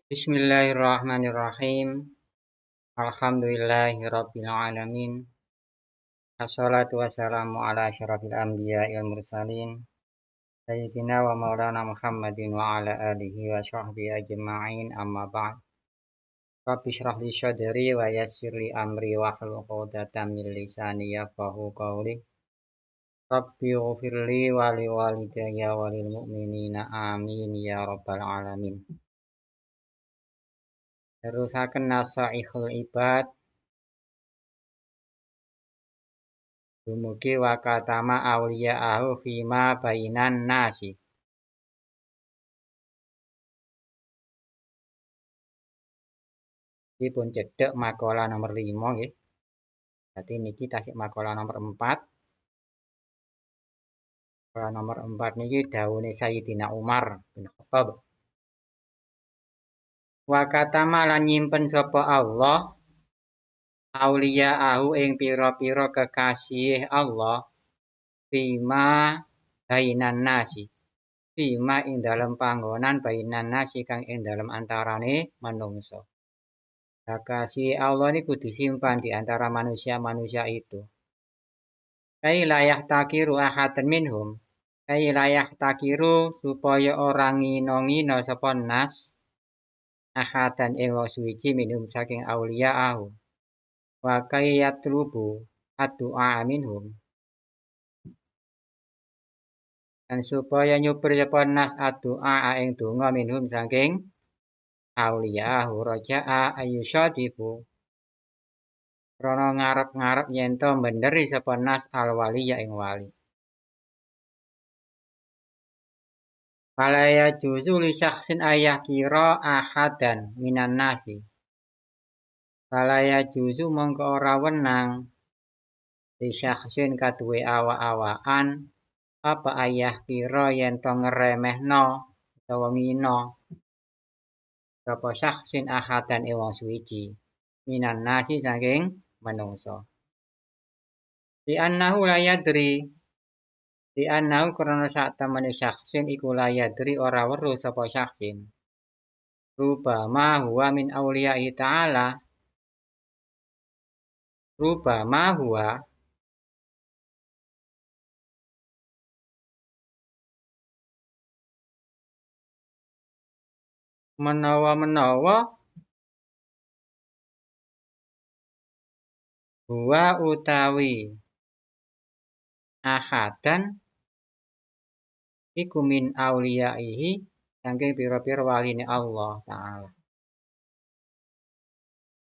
Bismillahirrahmanirrahim. Alhamdulillahirabbil alamin. Assalatu wassalamu ala asyrafil anbiya'i wal mursalin. Sayyidina wa maulana Muhammadin wa ala alihi wa sahbihi ajma'in amma ba'd. Rabbi shrah li sadri wa yassir li amri wa hlul 'uqdatam min lisani yafqahu qawli. Rabbi ighfirli wa li walidayya wa lil mu'minina amin ya rabbal alamin. Terusaken nasaihul ibad dumugi wakatama awliya'ahu fima bainan nasi. Dipun cedhek makalah nomor 5 nggih. Dadi niki tasik makalah nomor 4. Makalah nomor 4 niki dawuhe Sayyidina Umar bin Khattab. Wakatama lan nyimpen sapa Allah awliya'ahu ing pira-pira kekasih Allah fima bainan nasi. Fima ing dalem panggonan bainan nasi kang ing dalem antarane manungsa. Kekasih Allah niku disimpan di antara manusia-manusia itu. Kai layah takiru ahadan minhum. Kai layah takiru supaya orang ngino-ngino sapa nas ahadan ing wong suci minhum saking auliya'ahu. Wa kai yatlubu addu'a minhum. Dan supaya nyuper sapa nas addu'a ing donga minhum saking auliya'ahu raja'a ayyusyadifu. Krana ngarep-ngarep yen to mbenderi sapa nas al-waliya ing wali. Falaya juzu li syakhsin ayah kira ahadan minan nasi. Falaya juzu mongko ora wenang li syakhsin kaduwe awa-awaan apa ayah kira yen to ngremehno utawa ngina sapa syakhsin ahadan ing wong suci minan nasi saking manungsa. Di annahu la yadri di annahu krana sak temene syaksin iku la yadri ora weruh sapa syaksin. Rubama huwa min auliya'i ta'ala. Rubama huwa menawa-menawa huwa utawi ahadan iku min auliya'ihi saking pira-pira waline Allah Ta'ala.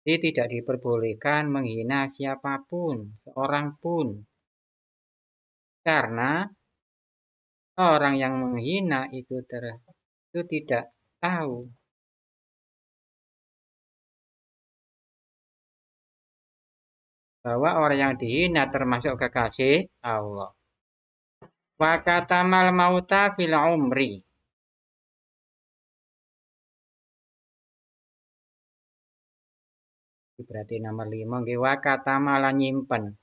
Jadi tidak diperbolehkan menghina siapapun, seorang pun. Karena orang yang menghina itu tidak tahu bahwa orang yang dihina termasuk kekasih Allah. Wa katamal mauta fil umri. Berarti nomor 5 nggih wa katamal nyimpen.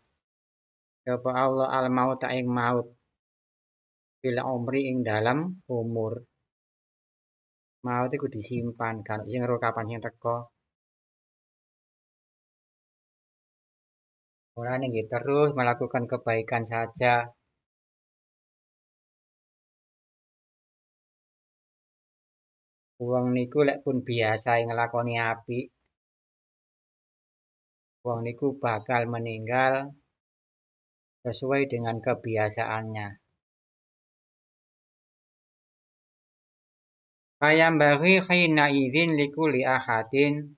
Sapa Allah al mauta ing maut fil umri ing dalam umur. Maut iku disimpan kan sing ora kapan sing teko. Ora nggih terus melakukan kebaikan saja. Wong niku lek pun biasa nglakoni apik, wong niku bakal meninggal sesuai dengan kebiasaannya. Fayambaghi khina idzin likulli ahadin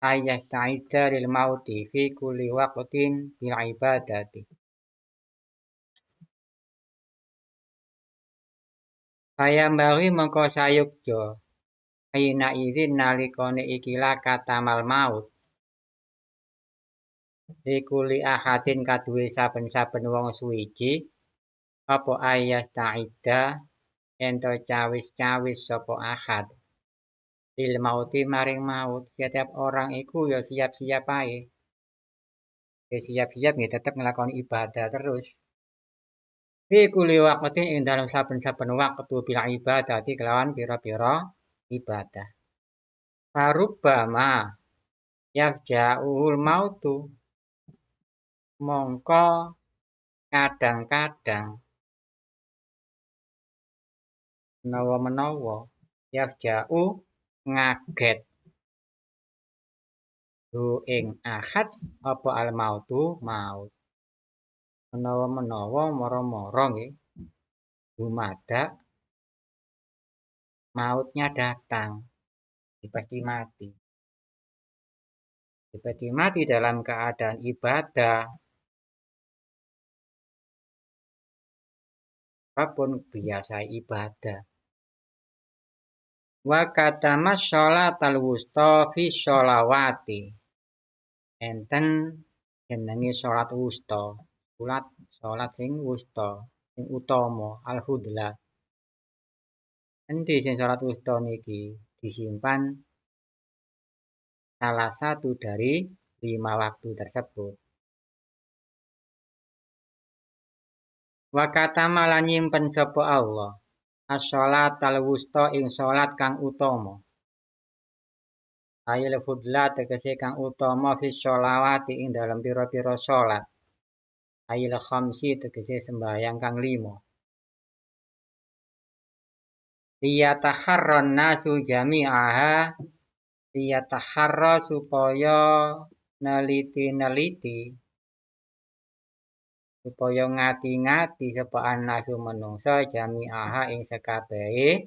ayasta'idda lil mauti fi kulli waqtin bil ibadati. Fayambaghi mengko sayukja khina idzin nalikane ikilah katamal maut. Likuli ahadin kaduwe saben-saben wong suwiji apa ayasta'idda ento cawis-cawis sapa ahad lil mauti maring maut. Setiap orang iku ya siap-siap ae. Ya siap-siap ya tetep nglakoni ibadah terus. Fi kulli waqtin ing dalem saben-saben wektu bil ibadati kelawan pira-pira ibadah. Farubbama yafja'ul mautu mongko kadang-kadang menawa yafja'u ngaget hu ing ahad apa al mautu maut menawa mara-mara nggih dumadak mautnya datang pasti mati dalam keadaan ibadah apapun biasa ibadah wa katama sholatal wusta fi sholawati enten jenenge sholat wusta sholat sing wusta sing utama al hudla endi sing sholat wusta niki disimpan salah satu dari 5 waktu tersebut wa katama lan nyimpen sapa Allah as-sholatal wusta ing sholat kang utama ayil hudla tegese kang utama fi sholawati ing dalam pira-pira sholat ayil khamsi tegese sembahyang kang 5 liyataharron nasu jami'aha liyataharra supaya neliti supaya ngati-ngati sapa nasu menungsa jami'aha ing sekabehe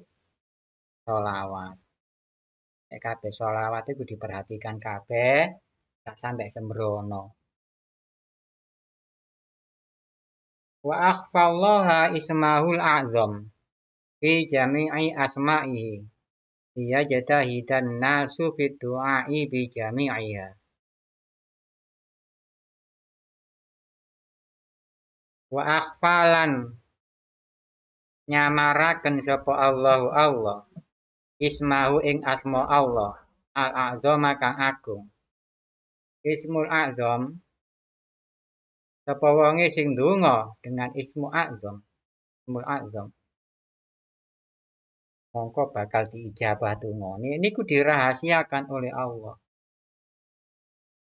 sholawat kabeh sholawat itu diperhatikan kabeh gak sampai sembrono wa akhfallaha ismahul a'zam fi jami'i asma'ihi iya jatahidan nasu fit du'a'i bi jami'iha wa akhfalan nyamaraken sapa Allahu Allah ismahu ing asma Allah al-a'zama kang agung ismul a'zam sapa wonge sing ndonga dengan ismul a'zam mongko bakal diijabah dungane niku dirahasiakan oleh Allah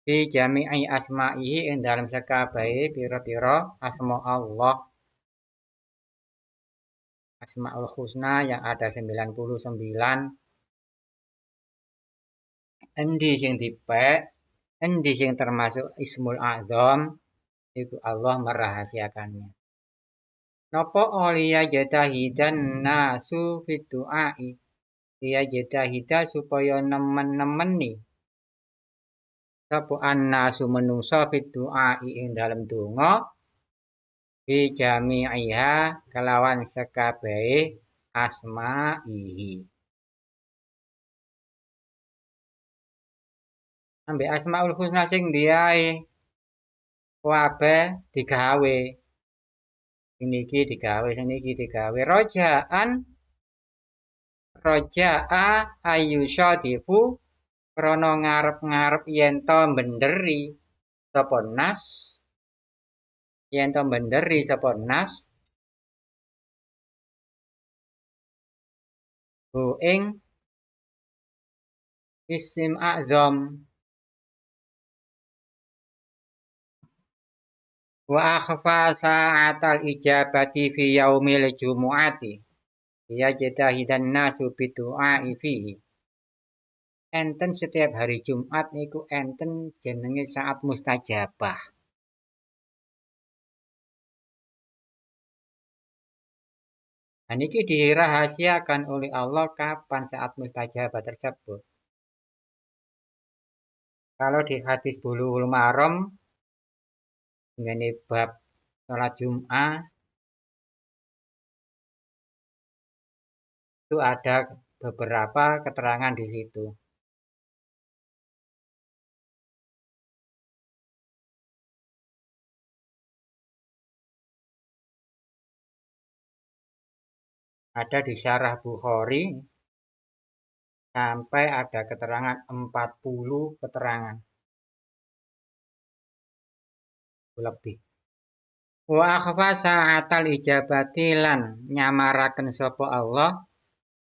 fi jami'i asma'ihi ing dalam sekabehe pira-pira asma Allah Asmaul Husna yang ada 99 endi sing dipek endi sing termasuk Ismul A'zam itu Allah merahasiakannya napa oliya jatahidan nasu fit du'ai ya jatahida supaya nemen-nemeni sapa annasu menungsa fit du'ai ing dalem donga bi jami'iha kelawan sekabehe asma'ihi ambek Asmaul Husna sing diae kabeh digawe niki digawe niki digawe roja'a ayyusyadifu krana ngarep-ngarep yen to mbenderi sapa nas hu ing isim a'zam wa akhfa sa'atal ijabati fi yaumil jumu'ati ya jatahidan nasu bidu'ai fihi enten setiap hari Jumat niku enten jenenge saat mustajabah dan ini dirahasiakan oleh Allah kapan saat mustajabah tersebut kalau di hadis Bulughul Maram mengenai bab sholat Jum'ah itu ada beberapa keterangan di situ. Ada di syarah Bukhari sampai ada keterangan 40 keterangan lebih. Wa akhfa sa'atal ijabati lan nyamaraken sapa Allah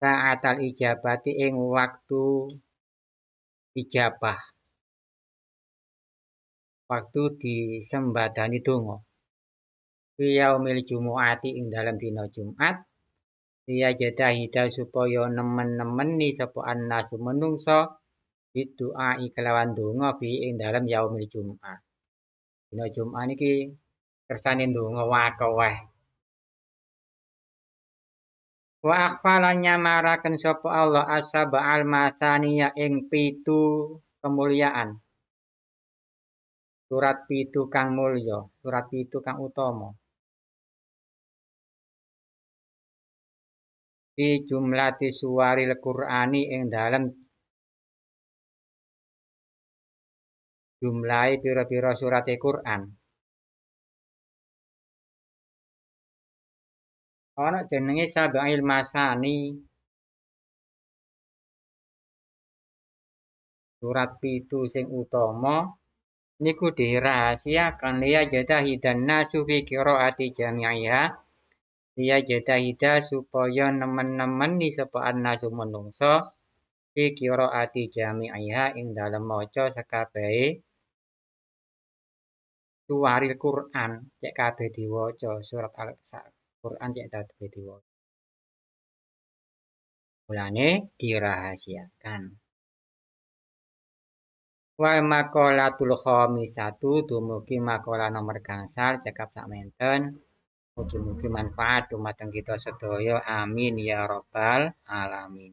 sa'atal ijabati ing waktu ijabah waktu disembadani donga fi yaumil jumu'ati ing dalam dina Jumat dia jadahida supaya nemen-nemeni sapa annasu menungso bidu'a kelawan donga fi ing dalam yaumil Jumat. Dina Jumat niki kersane donga wakeh. Wa akhfala nyamaraken sapa Allah asaba al masaniya ing 7 kemuliaan. Surat 7 kang mulya, surat 7 kang utama. Fi jumlati suwaril Qur'ani ing dalem jumlahe pira-pira surate Qur'an. Ana jenenge Sabail Masani. Surat 7 sing utama niku dirahasiaken liya jadahidan nasu fi qiraati jami'iha. Liya jadahida supaya nemen-nemeni sapa annasu menungso fi qiraati jami'iha ing dalem maca sakabehe suwaril Qur'an cek kabeh diwaca surat Al-Qur'an cek kabeh diwaca. Mulane dirahasiakan. Wal maqalatul khamisatu dumugi makalah nomor gangsal cekap sakmenten. Mugi-mugi manfaat dumateng kita sedaya. Amin ya rabbal alamin.